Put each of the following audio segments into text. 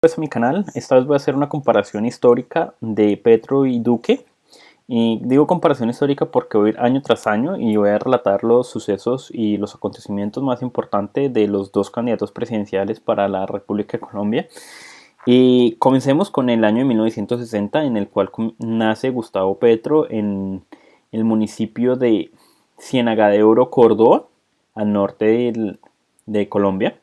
A mi canal. Esta vez voy a hacer una comparación histórica de Petro y Duque. Y digo comparación histórica porque voy a ir año tras año y voy a relatar los sucesos y los acontecimientos más importantes de los dos candidatos presidenciales para la República de Colombia. Y comencemos con el año de 1960, en el cual nace Gustavo Petro en el municipio de Ciénaga de Oro, Córdoba, al norte de Colombia.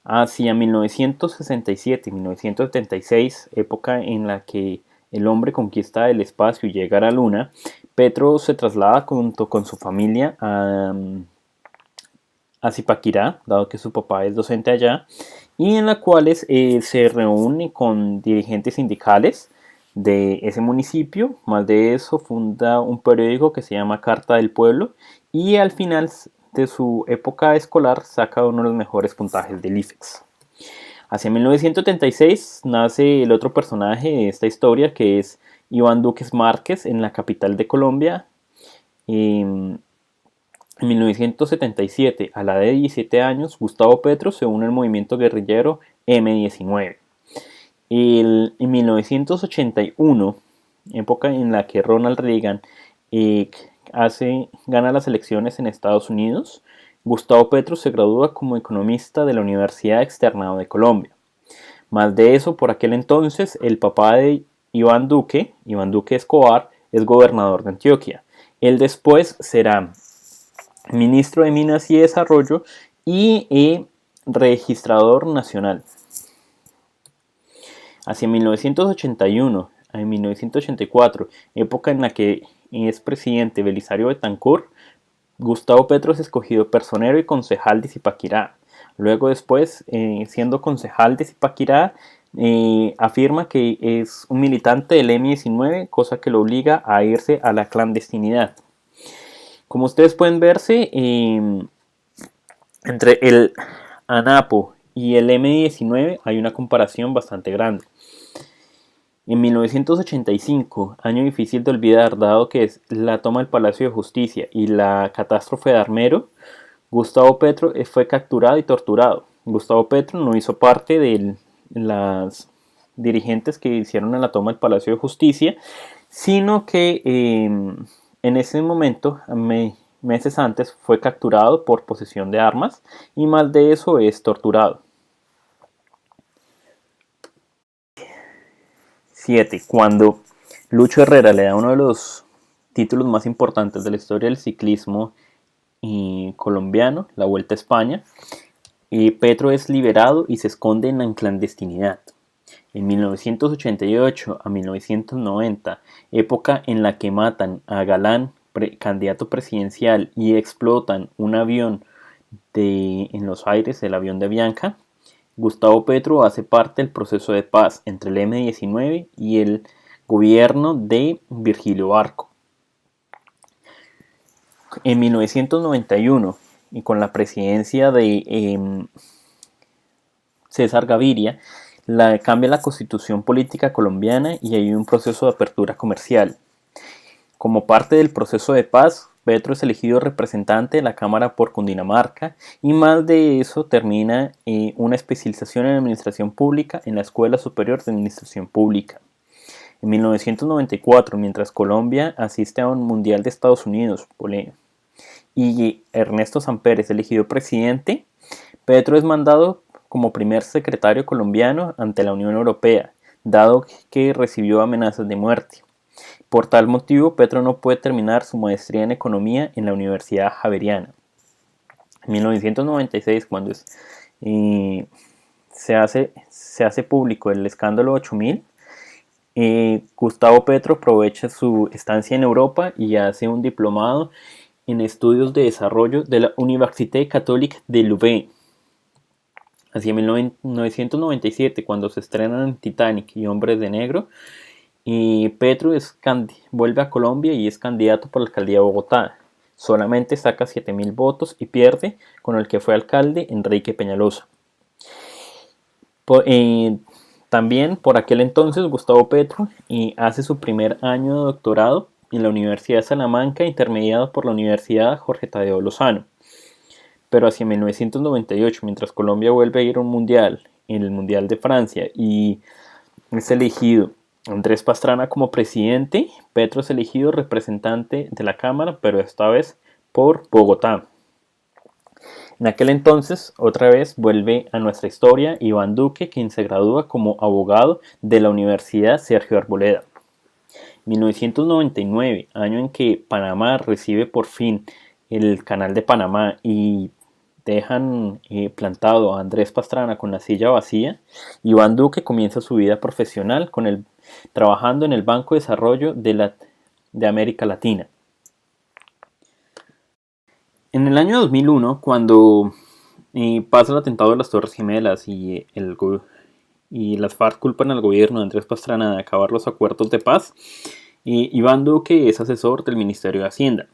Hacia 1967 y 1976, época en la que el hombre conquista el espacio y llega a la luna, Petro se traslada junto con su familia a Zipaquirá, dado que su papá es docente allá, y en la cual se reúne con dirigentes sindicales de ese municipio. Más de eso, funda un periódico que se llama Carta del Pueblo, y al final de su época escolar saca uno de los mejores puntajes del IFEX. Hacia 1976 nace el otro personaje de esta historia, que es Iván Duque Márquez, en la capital de Colombia. En 1977, a la edad de 17 años, Gustavo Petro se une al movimiento guerrillero M-19. En 1981, época en la que Ronald Reagan gana las elecciones en Estados Unidos, Gustavo Petro se gradúa como economista de la Universidad Externado de Colombia. Más de eso, por aquel entonces, el papá de Iván Duque Escobar, es gobernador de Antioquia. Él después será ministro de Minas y Desarrollo y registrador nacional. Hacia 1981 a 1984, época en la que es presidente Belisario Betancur, Gustavo Petro es escogido personero y concejal de Zipaquirá. Luego después, siendo concejal de Zipaquirá, afirma que es un militante del M-19, cosa que lo obliga a irse a la clandestinidad. Como ustedes pueden verse, entre el ANAPO y el M-19 hay una comparación bastante grande. En 1985, año difícil de olvidar dado que es la toma del Palacio de Justicia y la catástrofe de Armero, Gustavo Petro fue capturado y torturado. Gustavo Petro no hizo parte de las dirigentes que hicieron en la toma del Palacio de Justicia, sino que en ese momento, meses antes, fue capturado por posesión de armas y más de eso es torturado. 7. Cuando Lucho Herrera le da uno de los títulos más importantes de la historia del ciclismo colombiano, la Vuelta a España, Petro es liberado y se esconde en la clandestinidad. En 1988 a 1990, época en la que matan a Galán, candidato presidencial, y explotan un avión en los aires, el avión de Avianca, Gustavo Petro hace parte del proceso de paz entre el M-19 y el gobierno de Virgilio Barco. En 1991, y con la presidencia de César Gaviria, cambia la constitución política colombiana y hay un proceso de apertura comercial. Como parte del proceso de paz, Petro es elegido representante de la Cámara por Cundinamarca, y más de eso termina una especialización en Administración Pública en la Escuela Superior de Administración Pública. En 1994, mientras Colombia asiste a un Mundial de Estados Unidos y Ernesto Samper es elegido presidente, Petro es mandado como primer secretario colombiano ante la Unión Europea, dado que recibió amenazas de muerte. Por tal motivo, Petro no puede terminar su maestría en Economía en la Universidad Javeriana. En 1996, cuando se hace público el escándalo 8000, Gustavo Petro aprovecha su estancia en Europa y hace un diplomado en Estudios de Desarrollo de la Université Catholique de Louvain. Hacia 1997, cuando se estrenan Titanic y Hombres de Negro, Petro vuelve a Colombia y es candidato por la alcaldía de Bogotá. Solamente saca 7.000 votos y pierde con el que fue alcalde, Enrique Peñalosa. También por aquel entonces Gustavo Petro hace su primer año de doctorado en la Universidad de Salamanca, intermediado por la Universidad Jorge Tadeo Lozano. Pero hacia 1998, mientras Colombia vuelve a ir a un mundial en el Mundial de Francia y es elegido Andrés Pastrana como presidente, Petro es elegido representante de la Cámara, pero esta vez por Bogotá. En aquel entonces, otra vez vuelve a nuestra historia Iván Duque, quien se gradúa como abogado de la Universidad Sergio Arboleda. 1999, año en que Panamá recibe por fin el Canal de Panamá y dejan plantado a Andrés Pastrana con la silla vacía, Iván Duque comienza su vida profesional trabajando en el Banco de Desarrollo de América Latina. En el año 2001, cuando pasa el atentado de las Torres Gemelas y las FARC culpan al gobierno de Andrés Pastrana de acabar los acuerdos de paz, Iván Duque es asesor del Ministerio de Hacienda.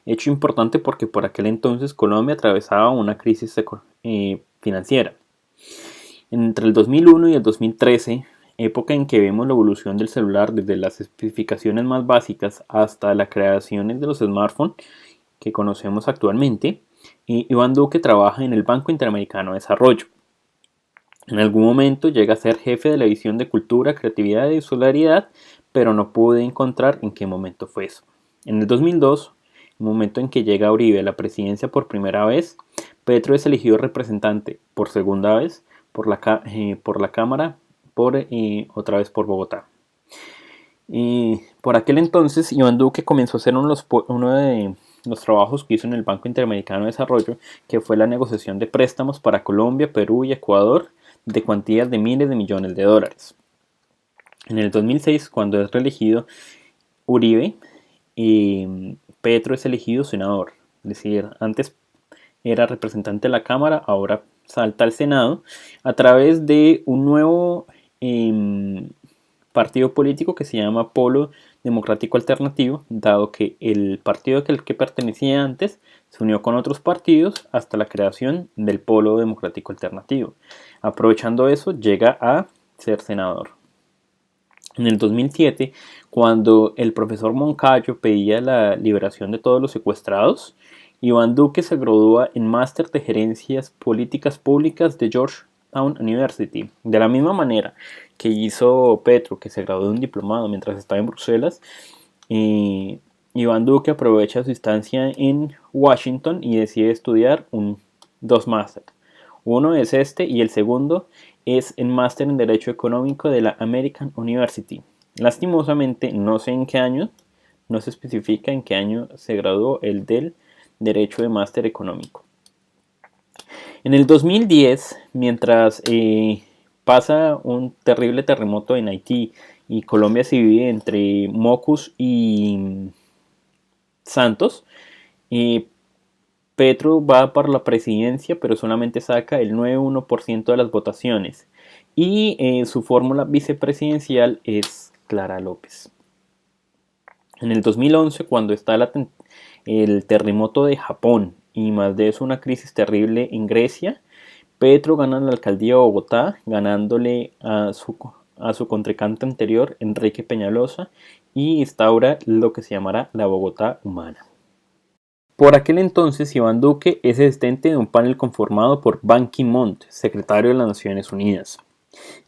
Hecho importante porque por aquel entonces Colombia atravesaba una crisis financiera. Entre el 2001 y el 2013, época en que vemos la evolución del celular desde las especificaciones más básicas hasta la creación de los smartphones que conocemos actualmente, Iván Duque trabaja en el Banco Interamericano de Desarrollo. En algún momento llega a ser jefe de la división de Cultura, Creatividad y Solidaridad, pero no pude encontrar en qué momento fue eso. En el 2002, el momento en que llega Uribe a la presidencia por primera vez, Petro es elegido representante por segunda vez por la Cámara, otra vez por Bogotá. Por aquel entonces, Iván Duque comenzó a hacer uno de los trabajos que hizo en el Banco Interamericano de Desarrollo, que fue la negociación de préstamos para Colombia, Perú y Ecuador de cuantías de miles de millones de dólares. En el 2006, cuando es reelegido Uribe, Petro es elegido senador. Es decir, antes era representante de la Cámara, ahora salta al Senado a través de un nuevo partido político que se llama Polo Democrático Alternativo, dado que el partido al que pertenecía antes se unió con otros partidos hasta la creación del Polo Democrático Alternativo. Aprovechando eso, llega a ser senador. En el 2007, cuando el profesor Moncayo pedía la liberación de todos los secuestrados, Iván Duque se gradúa en Máster de Gerencias Políticas Públicas de Georgetown University. De la misma manera que hizo Petro, que se graduó de un diplomado mientras estaba en Bruselas, Iván Duque aprovecha su estancia en Washington y decide estudiar dos máster. Uno es este y el segundo es el máster en Derecho Económico de la American University. Lastimosamente, no sé en qué año, no se especifica en qué año se graduó el del Derecho de Máster Económico. En el 2010, mientras pasa un terrible terremoto en Haití y Colombia se divide entre Mocus y Santos, Petro va para la presidencia, pero solamente saca el 9,1% de las votaciones. Y su fórmula vicepresidencial es Clara López. En el 2011, cuando está el terremoto de Japón y más de eso una crisis terrible en Grecia, Petro gana la alcaldía de Bogotá, ganándole a su contrincante anterior, Enrique Peñalosa, y instaura lo que se llamará la Bogotá humana. Por aquel entonces, Iván Duque es asistente de un panel conformado por Ban Ki-moon, secretario de las Naciones Unidas.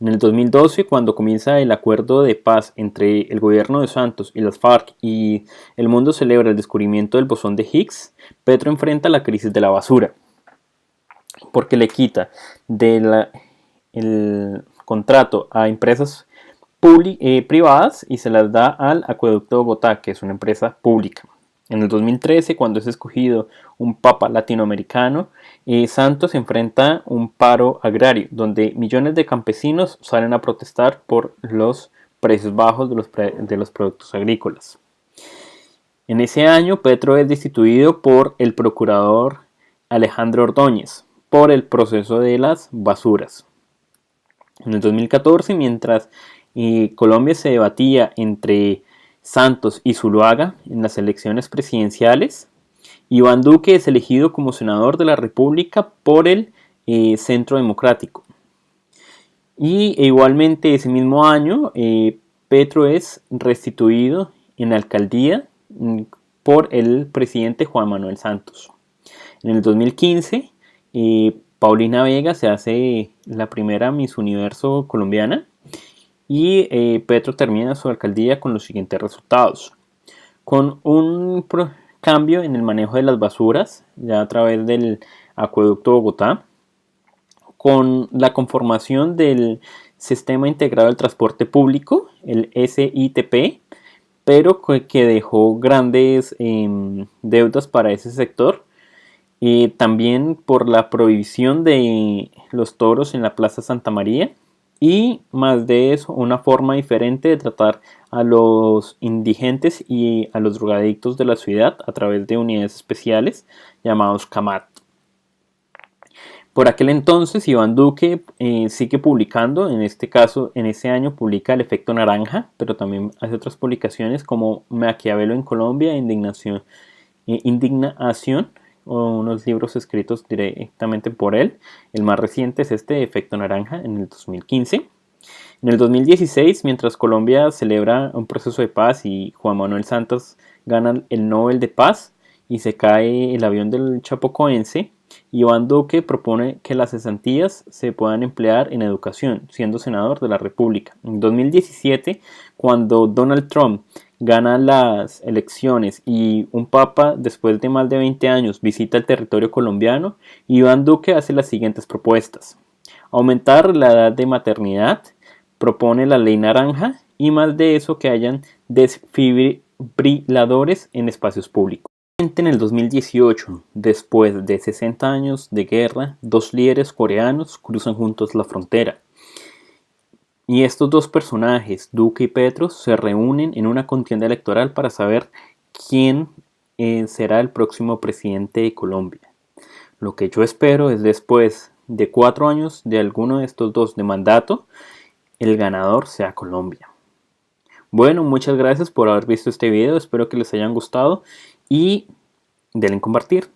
En el 2012, cuando comienza el acuerdo de paz entre el gobierno de Santos y las FARC y el mundo celebra el descubrimiento del bosón de Higgs, Petro enfrenta la crisis de la basura, porque le quita el contrato a empresas privadas y se las da al Acueducto de Bogotá, que es una empresa pública. En el 2013, cuando es escogido un papa latinoamericano, Santos enfrenta un paro agrario, donde millones de campesinos salen a protestar por los precios bajos de los productos agrícolas. En ese año, Petro es destituido por el procurador Alejandro Ordóñez por el proceso de las basuras. En el 2014, mientras Colombia se debatía entre Santos y Zuluaga en las elecciones presidenciales, Iván Duque es elegido como senador de la República por el Centro Democrático. Y igualmente ese mismo año, Petro es restituido en la alcaldía por el presidente Juan Manuel Santos. En el 2015, Paulina Vega se hace la primera Miss Universo colombiana y Petro termina su alcaldía con los siguientes resultados. Con un cambio en el manejo de las basuras, ya a través del acueducto Bogotá, con la conformación del Sistema Integrado del Transporte Público, el SITP, pero que dejó grandes deudas para ese sector. También por la prohibición de los toros en la Plaza Santa María y más de eso una forma diferente de tratar a los indigentes y a los drogadictos de la ciudad a través de unidades especiales llamados CAMAT. Por aquel entonces Iván Duque sigue publicando, en este caso en ese año publica El Efecto Naranja, pero también hace otras publicaciones como Maquiavelo en Colombia, Indignación, o unos libros escritos directamente por él. El más reciente es este, Efecto Naranja, en el 2015. En el 2016, mientras Colombia celebra un proceso de paz y Juan Manuel Santos gana el Nobel de Paz y se cae el avión del Chapecoense, Iván Duque propone que las cesantías se puedan emplear en educación, siendo senador de la República. En 2017, cuando Donald Trump gana las elecciones y un papa después de más de 20 años visita el territorio colombiano, Iván Duque hace las siguientes propuestas: aumentar la edad de maternidad, propone la ley naranja y más de eso que hayan desfibriladores en espacios públicos. En el 2018, después de 60 años de guerra, dos líderes coreanos cruzan juntos la frontera. Y estos dos personajes, Duque y Petro, se reúnen en una contienda electoral para saber quién será el próximo presidente de Colombia. Lo que yo espero es, después de 4 años de alguno de estos dos de mandato, el ganador sea Colombia. Bueno, muchas gracias por haber visto este video, espero que les hayan gustado y denle en compartir.